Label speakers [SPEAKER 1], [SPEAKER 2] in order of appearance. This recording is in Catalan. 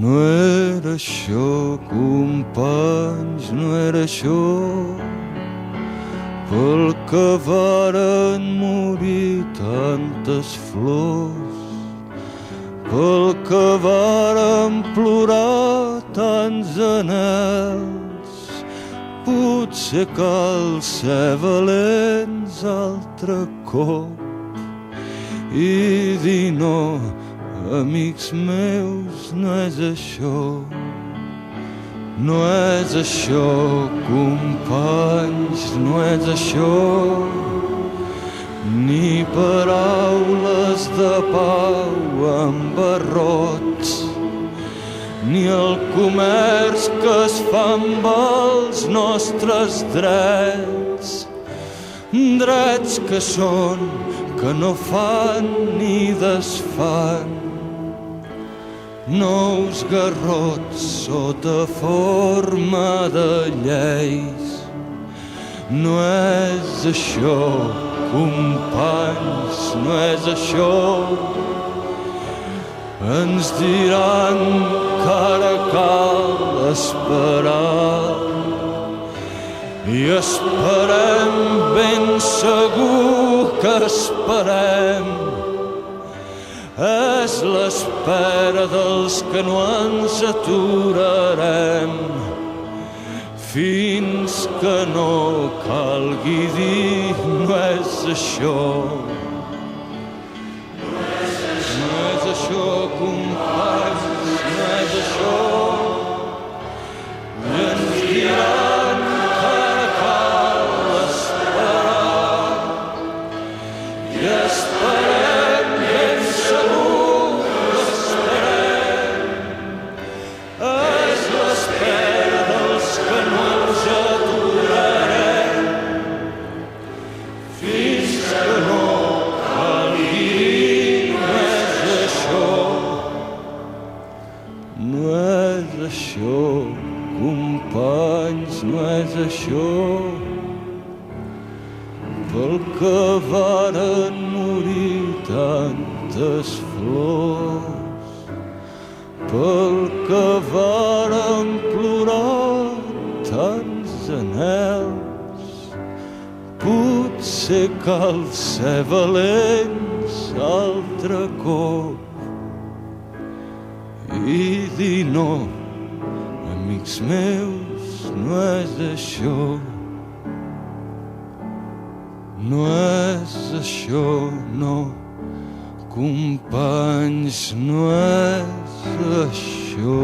[SPEAKER 1] No era això, companys, no era això, pel que varen morir tantes flors, pel que varen plorar tants anhels. Potser cal ser valents altre cop i dir no, amics meus, no és això. No és això, companys, no és això, ni paraules de pau amb barrots, ni el comerç que es fa amb els nostres drets, drets que són, que no fan ni desfan, nous garrots sota forma de lleis. No és això, companys, no és això. Ens diran que ara cal esperar i esperem, ben segur que esperem. És l'espera dels que no ens aturarem fins que no calgui dir no és això. No és això, companys, no és això. I ens diran que ara cal esperar i esperem, ben segur que esperem. És l'espera dels que no ens aturarem fins que no calgui dir no és això. No és això, companys, no és això. Pel que varen morir tantes flors, pel que varen plorar tants anhels. Potser cal ser valents altre cop i dir no, amics meus, no és això. No és això, no, companys, no és això.